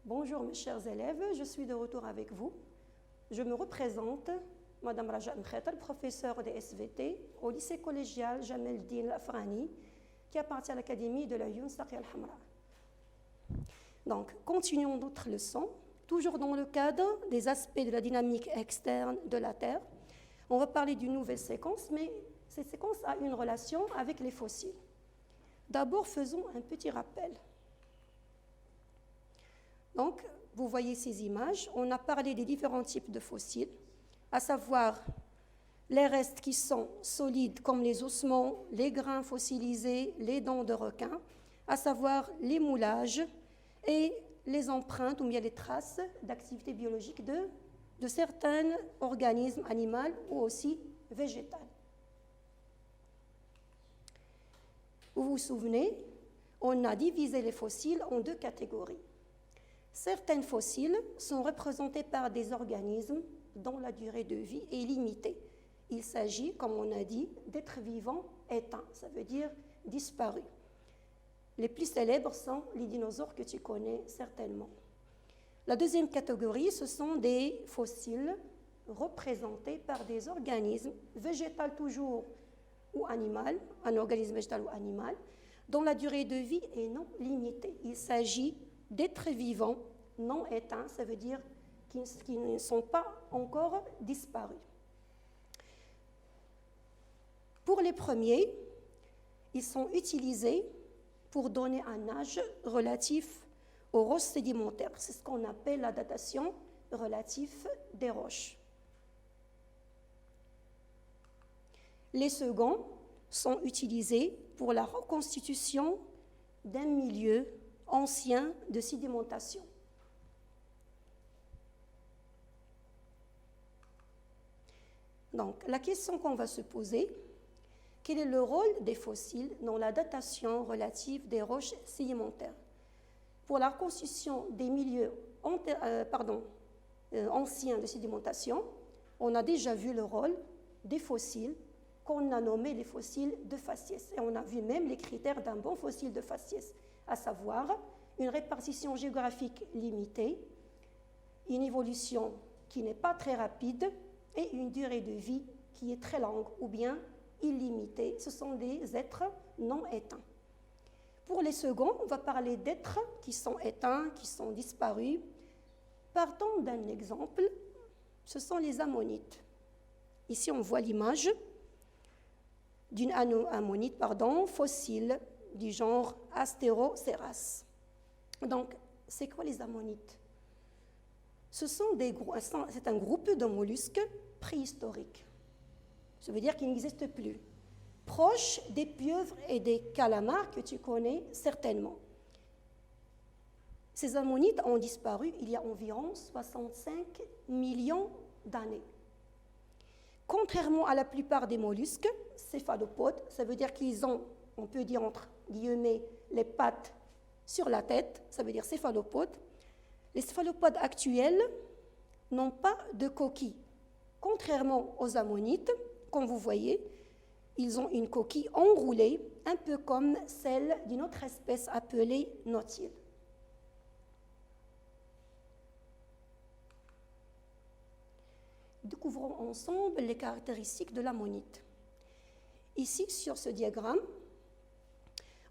Bonjour mes chers élèves, je suis de retour avec vous. Je me représente, Madame Raja Mkhetal, professeure de SVT au lycée collégial Jamel Din Afrani, qui appartient à l'académie de la Youn Saqi al-Hamra. Donc, continuons notre leçon, toujours dans le cadre des aspects de la dynamique externe de la Terre. On va parler d'une nouvelle séquence, mais cette séquence a une relation avec les fossiles. D'abord, faisons un petit rappel. Donc, vous voyez ces images. On a parlé des différents types de fossiles, à savoir les restes qui sont solides comme les ossements, les grains fossilisés, les dents de requin, à savoir les moulages et les empreintes ou bien les traces d'activité biologique de certains organismes animaux ou aussi végétaux. Vous vous souvenez, on a divisé les fossiles en deux catégories. Certains fossiles sont représentés par des organismes dont la durée de vie est limitée. Il s'agit, comme on a dit, d'êtres vivants éteints, ça veut dire disparus. Les plus célèbres sont les dinosaures que tu connais certainement. La deuxième catégorie, ce sont des fossiles représentés par des organismes végétaux toujours ou animal, un organisme végétal ou animal, dont la durée de vie est non limitée. Il s'agit d'êtres vivants non éteints, ça veut dire qui ne sont pas encore disparus. Pour les premiers, ils sont utilisés pour donner un âge relatif aux roches sédimentaires. C'est ce qu'on appelle la datation relative des roches. Les seconds sont utilisés pour la reconstitution d'un milieu ancien de sédimentation. Donc, la question qu'on va se poser, quel est le rôle des fossiles dans la datation relative des roches sédimentaires? Pour la reconstitution des milieux anciens de sédimentation, on a déjà vu le rôle des fossiles qu'on a nommés les fossiles de faciès. Et on a vu même les critères d'un bon fossile de faciès, à savoir une répartition géographique limitée, une évolution qui n'est pas très rapide et une durée de vie qui est très longue ou bien illimitée. Ce sont des êtres non éteints. Pour les seconds, on va parler d'êtres qui sont éteints, qui sont disparus. Partons d'un exemple, ce sont les ammonites. Ici, on voit l'image d'une ammonite fossile du genre Asteroceras. Donc, c'est quoi les ammonites? C'est un groupe de mollusques préhistoriques. Ça veut dire qu'ils n'existent plus. Proches des pieuvres et des calamars que tu connais certainement. Ces ammonites ont disparu il y a environ 65 millions d'années. Contrairement à la plupart des mollusques céphalopodes, ça veut dire qu'ils ont, on peut dire entre guillemets, les pattes sur la tête, ça veut dire céphalopodes. Les céphalopodes actuels n'ont pas de coquille. Contrairement aux ammonites, comme vous voyez, ils ont une coquille enroulée, un peu comme celle d'une autre espèce appelée nautile. Découvrons ensemble les caractéristiques de l'ammonite. Ici, sur ce diagramme,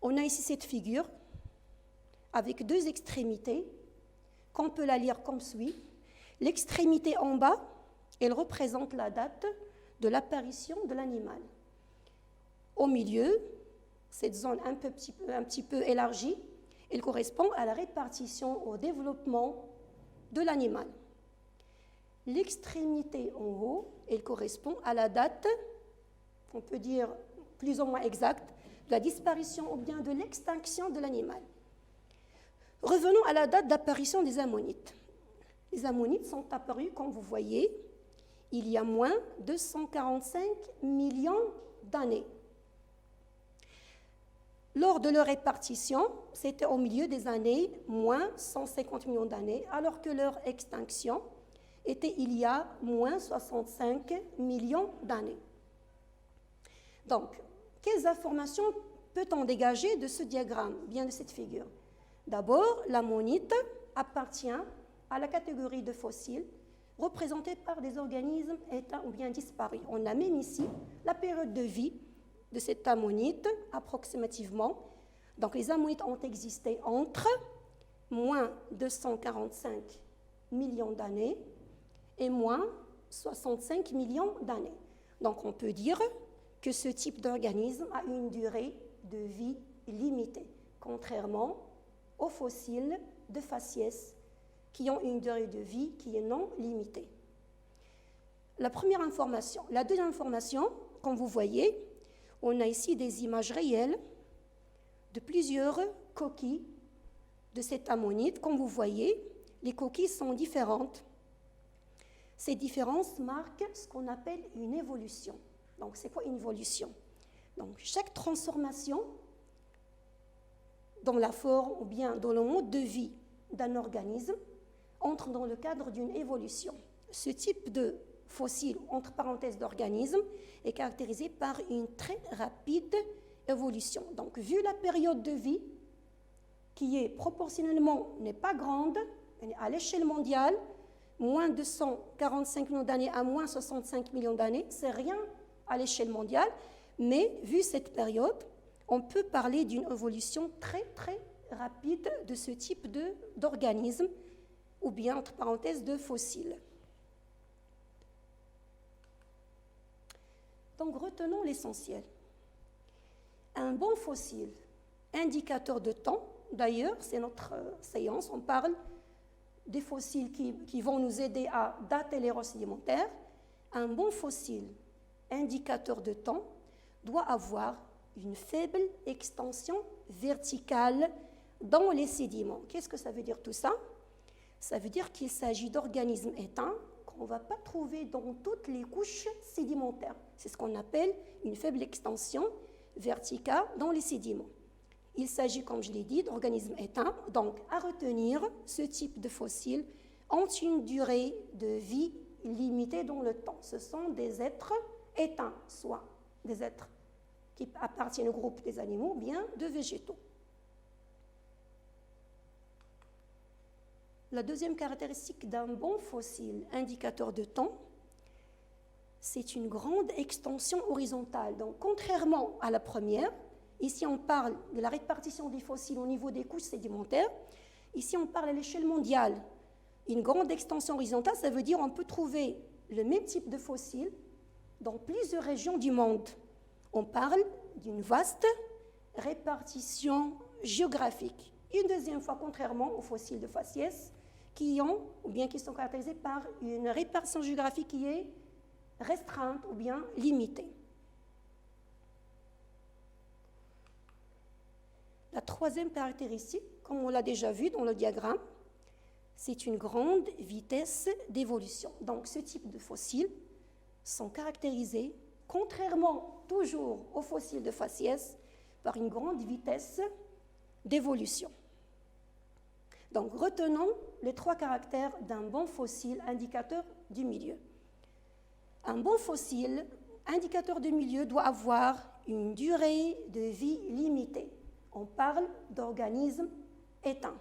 on a ici cette figure avec deux extrémités qu'on peut la lire comme suit. L'extrémité en bas, elle représente la date de l'apparition de l'animal. Au milieu, cette zone un petit peu élargie, elle correspond à la répartition au développement de l'animal. L'extrémité en haut, elle correspond à la date, on peut dire plus ou moins exacte, de la disparition ou bien de l'extinction de l'animal. Revenons à la date d'apparition des ammonites. Les ammonites sont apparus, comme vous voyez, il y a moins de 145 millions d'années. Lors de leur répartition, c'était au milieu des années moins 150 millions d'années, alors que leur extinction était il y a moins 65 millions d'années. Donc, quelles informations peut-on dégager de ce diagramme, bien de cette figure? D'abord, l'ammonite appartient à la catégorie de fossiles représentés par des organismes éteints ou bien disparus. On a même ici la période de vie de cette ammonite, approximativement. Donc les ammonites ont existé entre moins 245 millions d'années et moins 65 millions d'années. Donc on peut dire que ce type d'organisme a une durée de vie limitée, contrairement aux fossiles de faciès qui ont une durée de vie qui est non limitée. La première information. La deuxième information, comme vous voyez, on a ici des images réelles de plusieurs coquilles de cette ammonite. Comme vous voyez, les coquilles sont différentes. Ces différences marquent ce qu'on appelle une évolution. Donc, c'est quoi une évolution? Donc, chaque transformation dans la forme ou bien dans le mode de vie d'un organisme entre dans le cadre d'une évolution. Ce type de fossile, entre parenthèses d'organisme, est caractérisé par une très rapide évolution. Donc, vu la période de vie, qui est proportionnellement, n'est pas grande, à l'échelle mondiale, moins de 145 millions d'années à moins 65 millions d'années, c'est rien à l'échelle mondiale, mais vu cette période, on peut parler d'une évolution très, très rapide de ce type d'organisme, ou bien, entre parenthèses, de fossiles. Donc, retenons l'essentiel. Un bon fossile, indicateur de temps, d'ailleurs, c'est notre séance, on parle des fossiles qui vont nous aider à dater les roches sédimentaires. Un bon fossile, indicateur de temps, doit avoir une faible extension verticale dans les sédiments. Qu'est-ce que ça veut dire tout ça? Ça veut dire qu'il s'agit d'organismes éteints qu'on ne va pas trouver dans toutes les couches sédimentaires. C'est ce qu'on appelle une faible extension verticale dans les sédiments. Il s'agit, comme je l'ai dit, d'organismes éteints. Donc, à retenir, ce type de fossiles ont une durée de vie limitée dans le temps. Ce sont des êtres éteints, soit des êtres qui appartiennent au groupe des animaux, ou bien de végétaux. La deuxième caractéristique d'un bon fossile indicateur de temps, c'est une grande extension horizontale. Donc, contrairement à la première, ici on parle de la répartition des fossiles au niveau des couches sédimentaires. Ici on parle à l'échelle mondiale. Une grande extension horizontale, ça veut dire qu'on peut trouver le même type de fossiles dans plusieurs régions du monde. On parle d'une vaste répartition géographique. Une deuxième fois, contrairement aux fossiles de faciès, qui sont caractérisés par une répartition géographique qui est restreinte ou bien limitée. La troisième caractéristique, comme on l'a déjà vu dans le diagramme, c'est une grande vitesse d'évolution. Donc, ce type de fossiles sont caractérisés, contrairement toujours aux fossiles de faciès, par une grande vitesse d'évolution. Donc, retenons les trois caractères d'un bon fossile indicateur du milieu. Un bon fossile indicateur de milieu doit avoir une durée de vie limitée. On parle d'organismes éteints.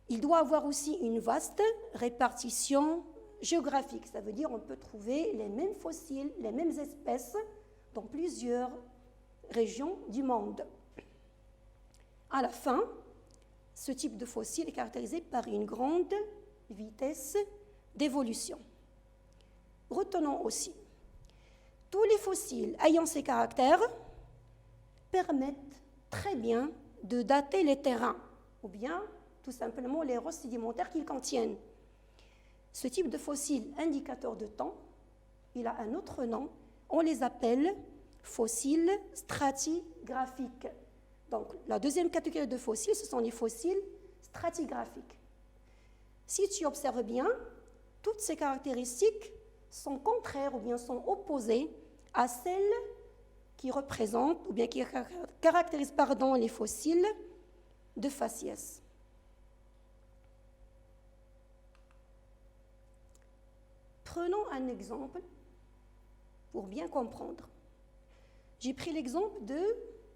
Il doit avoir aussi une vaste répartition géographique. Ça veut dire qu'on peut trouver les mêmes fossiles, les mêmes espèces dans plusieurs régions du monde. À la fin, ce type de fossile est caractérisé par une grande vitesse d'évolution. Retenons aussi, tous les fossiles ayant ces caractères permettent très bien de dater les terrains, ou bien tout simplement les roches sédimentaires qu'ils contiennent. Ce type de fossile indicateur de temps, il a un autre nom, on les appelle fossiles stratigraphiques. Donc, la deuxième catégorie de fossiles, ce sont les fossiles stratigraphiques. Si tu observes bien, toutes ces caractéristiques sont contraires ou bien sont opposées à celles qui représentent ou bien qui caractérisent les fossiles de faciès. Prenons un exemple pour bien comprendre. J'ai pris l'exemple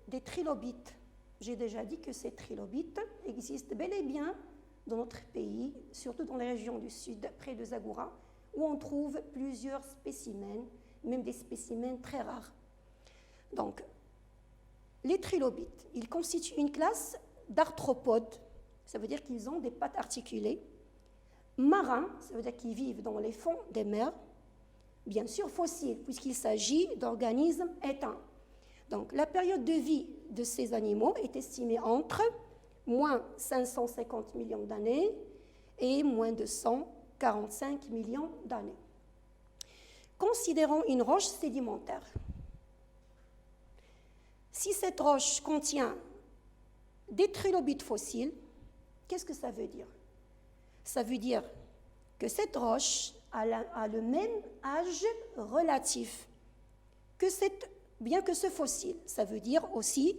des trilobites. J'ai déjà dit que ces trilobites existent bel et bien dans notre pays, surtout dans les régions du sud, près de Zagora, où on trouve plusieurs spécimens, même des spécimens très rares. Donc, les trilobites, ils constituent une classe d'arthropodes, ça veut dire qu'ils ont des pattes articulées, marins, ça veut dire qu'ils vivent dans les fonds des mers, bien sûr fossiles, puisqu'il s'agit d'organismes éteints. Donc, la période de vie de ces animaux est estimée entre moins 550 millions d'années et moins de 145 millions d'années. Considérons une roche sédimentaire. Si cette roche contient des trilobites fossiles, qu'est-ce que ça veut dire? Ça veut dire que cette roche a le même âge relatif bien que ce fossile. Ça veut dire aussi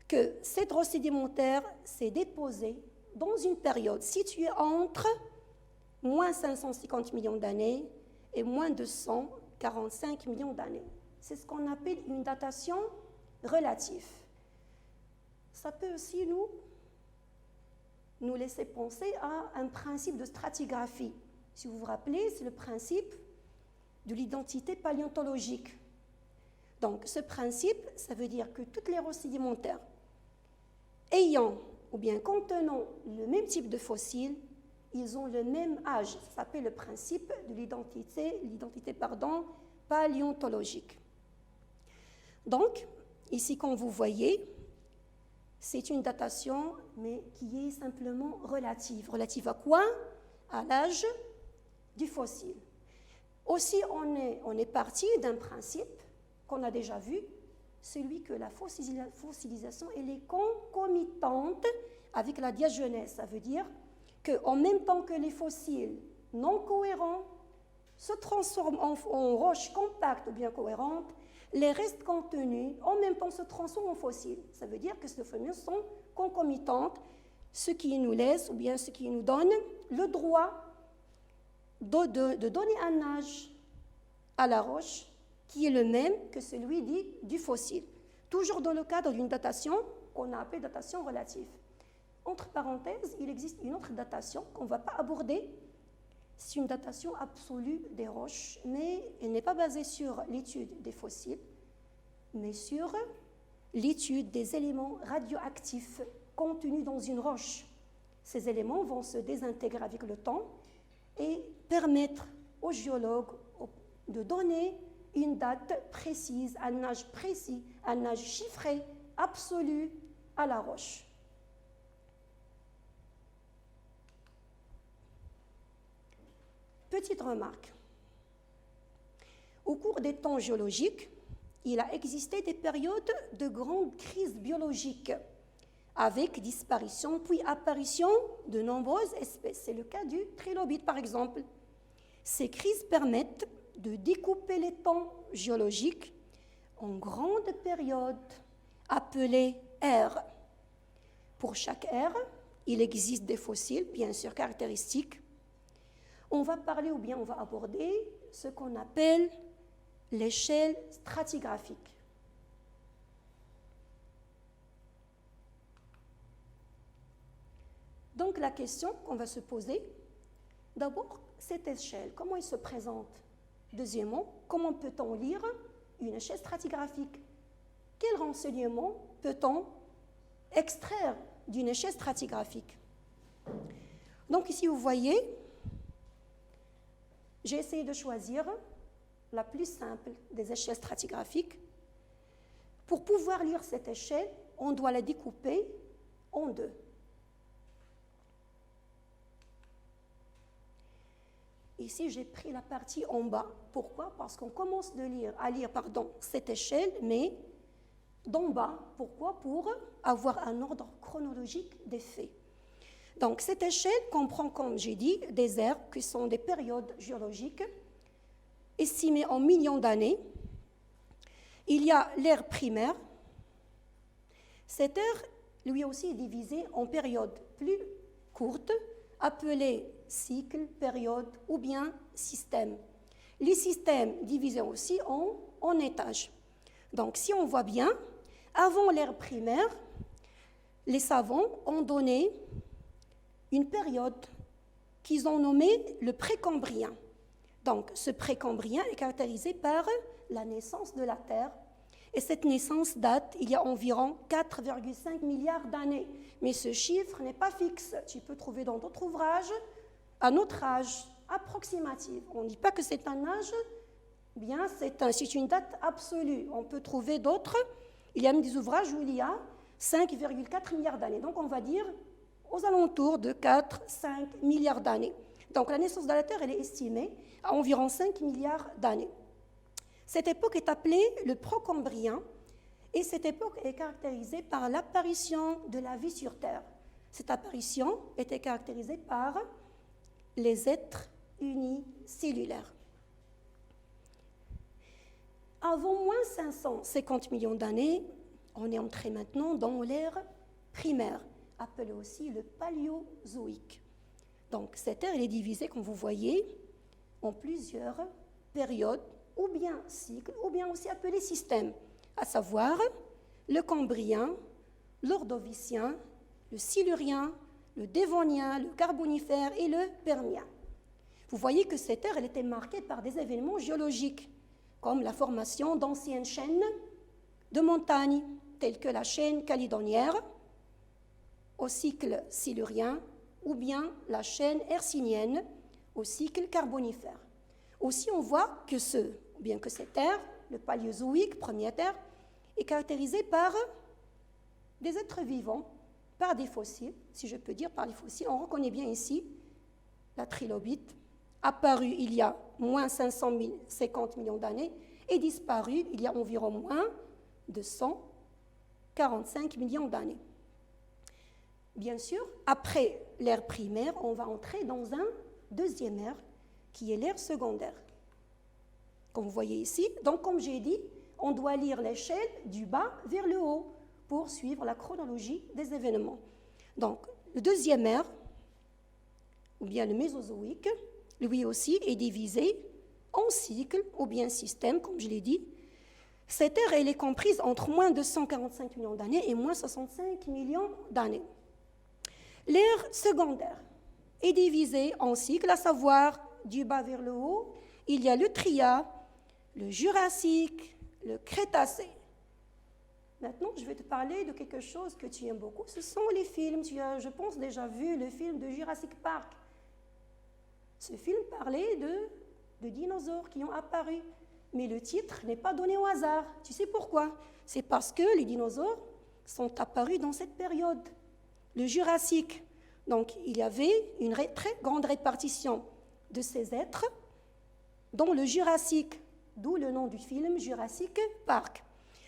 que cette roche sédimentaire s'est déposée dans une période située entre moins 550 millions d'années et moins de 145 millions d'années. C'est ce qu'on appelle une datation relative. Ça peut aussi nous laisser penser à un principe de stratigraphie. Si vous vous rappelez, c'est le principe de l'identité paléontologique. Donc, ce principe, ça veut dire que toutes les roches sédimentaires ayant ou bien contenant le même type de fossiles, ils ont le même âge. Ça s'appelle le principe de l'identité paléontologique. Donc, ici, comme vous voyez, c'est une datation, mais qui est simplement relative. Relative à quoi? À l'âge du fossile. Aussi, on est parti d'un principe qu'on a déjà vu, celui que la fossilisation elle est concomitante avec la diagenèse. Ça veut dire qu'en même temps que les fossiles non cohérents se transforment en roches compactes ou bien cohérentes, les restes contenus en même temps se transforment en fossiles. Ça veut dire que ces phénomènes sont concomitantes, ce qui nous laisse ou bien ce qui nous donne le droit de donner un âge à la roche qui est le même que celui dit du fossile, toujours dans le cadre d'une datation qu'on a appelée datation relative. Entre parenthèses, il existe une autre datation qu'on ne va pas aborder, c'est une datation absolue des roches, mais elle n'est pas basée sur l'étude des fossiles, mais sur l'étude des éléments radioactifs contenus dans une roche. Ces éléments vont se désintégrer avec le temps et permettre aux géologues de donner une date précise, un âge précis, un âge chiffré, absolu à la roche. Petite remarque. Au cours des temps géologiques, il a existé des périodes de grandes crises biologiques, avec disparition puis apparition de nombreuses espèces. C'est le cas du trilobite, par exemple. Ces crises permettent de découper les temps géologiques en grandes périodes appelées ères. Pour chaque ère, il existe des fossiles, bien sûr caractéristiques. On va parler ou bien on va aborder ce qu'on appelle l'échelle stratigraphique. Donc la question qu'on va se poser, d'abord, cette échelle, comment elle se présente? Deuxièmement, comment peut-on lire une échelle stratigraphique? Quels renseignements peut-on extraire d'une échelle stratigraphique? Donc ici, vous voyez, j'ai essayé de choisir la plus simple des échelles stratigraphiques. Pour pouvoir lire cette échelle, on doit la découper en deux. Ici, j'ai pris la partie en bas. Pourquoi? Parce qu'on commence à lire cette échelle, mais d'en bas. Pourquoi? Pour avoir un ordre chronologique des faits. Donc, cette échelle comprend, comme j'ai dit, des ères qui sont des périodes géologiques estimées en millions d'années. Il y a l'ère primaire. Cette ère, lui aussi, est divisée en périodes plus courtes, appelées cycle, période ou bien système. Les systèmes divisés aussi en étages. Donc, si on voit bien, avant l'ère primaire, les savants ont donné une période qu'ils ont nommée le précambrien. Donc, ce précambrien est caractérisé par la naissance de la Terre. Et cette naissance date il y a environ 4,5 milliards d'années. Mais ce chiffre n'est pas fixe. Tu peux trouver dans d'autres ouvrages un autre âge approximatif. On ne dit pas que c'est un âge, bien c'est une date absolue. On peut trouver d'autres. Il y a même des ouvrages où il y a 5,4 milliards d'années. Donc, on va dire aux alentours de 4-5 milliards d'années. Donc, la naissance de la Terre, elle est estimée à environ 5 milliards d'années. Cette époque est appelée le Procambrien et cette époque est caractérisée par l'apparition de la vie sur Terre. Cette apparition était caractérisée par les êtres unicellulaires. Avant moins 550 millions d'années, on est entré maintenant dans l'ère primaire, appelée aussi le paléozoïque. Donc cette ère elle est divisée, comme vous voyez, en plusieurs périodes, ou bien cycles, ou bien aussi appelés systèmes, à savoir le Cambrien, l'Ordovicien, le Silurien, le Dévonien, le Carbonifère et le Permien. Vous voyez que cette ère elle était marquée par des événements géologiques, comme la formation d'anciennes chaînes de montagnes, telles que la chaîne calédonière, au cycle silurien, ou bien la chaîne hercynienne, au cycle carbonifère. Aussi, on voit que cette ère, le paléozoïque, première ère, est caractérisée par des êtres vivants, par des fossiles, si je peux dire par les fossiles. On reconnaît bien ici la trilobite, apparue il y a moins 550 millions d'années et disparue il y a environ moins de 145 millions d'années. Bien sûr, après l'ère primaire, on va entrer dans un deuxième ère, qui est l'ère secondaire. Comme vous voyez ici, donc comme j'ai dit, on doit lire l'échelle du bas vers le haut pour suivre la chronologie des événements. Donc, le deuxième ère, ou bien le Mésozoïque, lui aussi est divisé en cycles ou bien systèmes, comme je l'ai dit. Cette ère, elle est comprise entre moins de 145 millions d'années et moins 65 millions d'années. L'ère secondaire est divisée en cycles, à savoir du bas vers le haut, il y a le Trias, le Jurassique, le Crétacé. Maintenant, je vais te parler de quelque chose que tu aimes beaucoup, ce sont les films. Tu as, je pense, déjà vu le film de Jurassic Park. Ce film parlait de dinosaures qui ont apparu, mais le titre n'est pas donné au hasard. Tu sais pourquoi? C'est parce que les dinosaures sont apparus dans cette période, le Jurassique. Donc, il y avait une très grande répartition de ces êtres dans le Jurassique, d'où le nom du film Jurassic Park.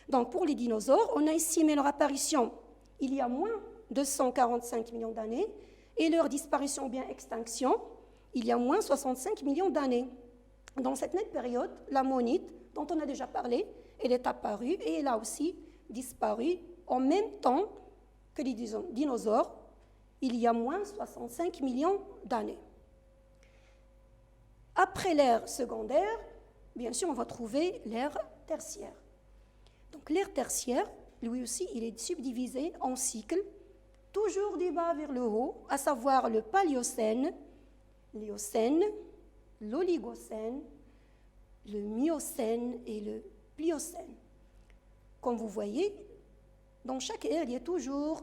Donc, pour les dinosaures, on a estimé leur apparition il y a moins de 145 millions d'années et leur disparition ou bien extinction il y a moins 65 millions d'années. Dans cette même période, l'ammonite, dont on a déjà parlé, elle est apparue et elle a aussi disparu en même temps que les dinosaures, il y a moins 65 millions d'années. Après l'ère secondaire, bien sûr, on va trouver l'ère tertiaire. Donc l'ère tertiaire, lui aussi, il est subdivisé en cycles, toujours du bas vers le haut, à savoir le Paléocène, l'Éocène, l'Oligocène, le Miocène et le Pliocène. Comme vous voyez, dans chaque ère, il y a toujours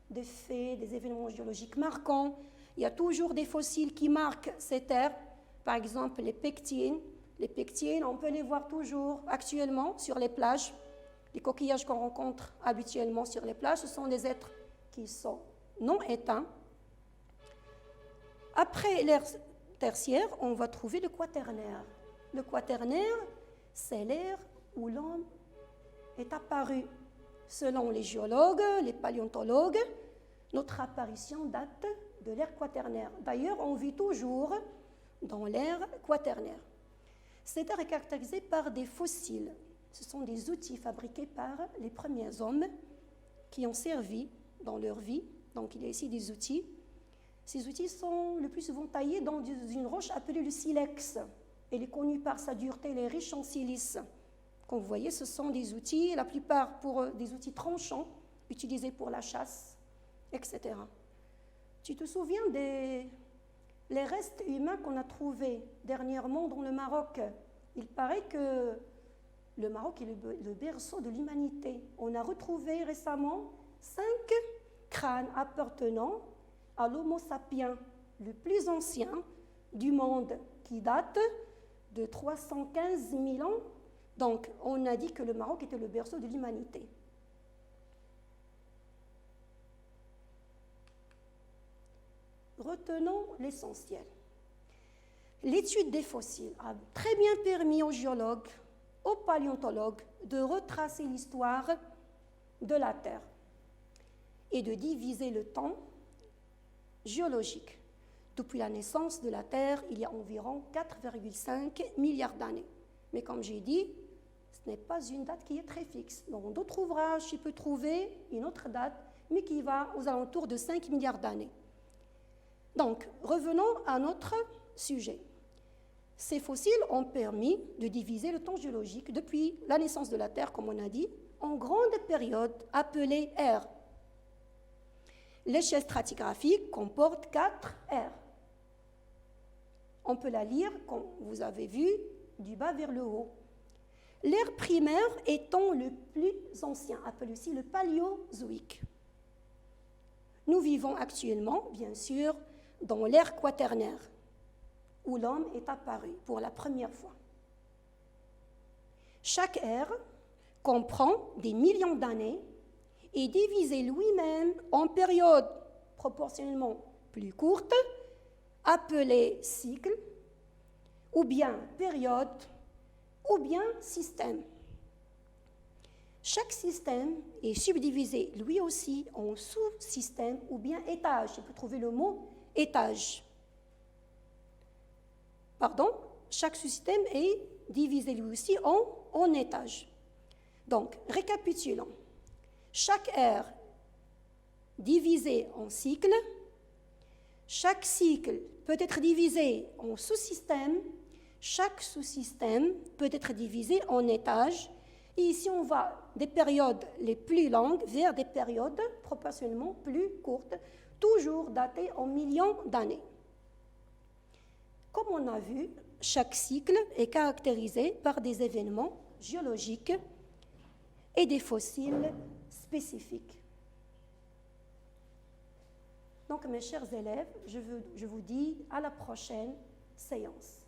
des faits, des événements géologiques marquants, il y a toujours des fossiles qui marquent cette ère, par exemple les pectines. Les pectines, on peut les voir toujours actuellement sur les plages. Les coquillages qu'on rencontre habituellement sur les plages, ce sont des êtres qui sont non éteints. Après l'ère tertiaire, on va trouver le quaternaire. Le quaternaire, c'est l'ère où l'homme est apparu. Selon les géologues, les paléontologues, notre apparition date de l'ère quaternaire. D'ailleurs, on vit toujours dans l'ère quaternaire. Cette ère est caractérisée par des fossiles. Ce sont des outils fabriqués par les premiers hommes qui ont servi dans leur vie. Donc, il y a ici des outils. Ces outils sont le plus souvent taillés dans une roche appelée le silex. Elle est connue par sa dureté, elle est riche en silice. Comme vous voyez, ce sont des outils, la plupart pour des outils tranchants, utilisés pour la chasse, etc. Tu te souviens des les restes humains qu'on a trouvés dernièrement dans le Maroc? Il paraît que le Maroc est le berceau de l'humanité. On a retrouvé récemment 5 crânes appartenant à l'Homo sapiens, le plus ancien du monde, qui date de 315 000 ans. Donc, on a dit que le Maroc était le berceau de l'humanité. Retenons l'essentiel. L'étude des fossiles a très bien permis aux géologues, aux paléontologues, de retracer l'histoire de la Terre et de diviser le temps géologique. Depuis la naissance de la Terre, il y a environ 4,5 milliards d'années. Mais comme j'ai dit, ce n'est pas une date qui est très fixe. Dans d'autres ouvrages, tu peux trouver une autre date, mais qui va aux alentours de 5 milliards d'années. Donc, revenons à notre sujet. Ces fossiles ont permis de diviser le temps géologique depuis la naissance de la Terre, comme on a dit, en grandes périodes appelées ères. L'échelle stratigraphique comporte 4 ères. On peut la lire, comme vous avez vu, du bas vers le haut. L'ère primaire étant le plus ancien, appelé aussi le paléozoïque. Nous vivons actuellement, bien sûr, dans l'ère quaternaire, où l'homme est apparu pour la première fois. Chaque ère comprend des millions d'années et divisé lui-même en périodes proportionnellement plus courtes, appelées cycles, ou bien périodes, ou bien systèmes. Chaque système est subdivisé lui aussi en sous-systèmes ou bien étages. Je peux trouver le mot étage. Pardon, chaque sous-système est divisé lui aussi en étages. Donc, récapitulons. Chaque ère divisée en cycles, chaque cycle peut être divisé en sous-systèmes, chaque sous-système peut être divisé en étages, et ici on va des périodes les plus longues vers des périodes proportionnellement plus courtes, toujours datées en millions d'années. Comme on a vu, chaque cycle est caractérisé par des événements géologiques et des fossiles spécifiques. Donc, mes chers élèves, je vous dis à la prochaine séance.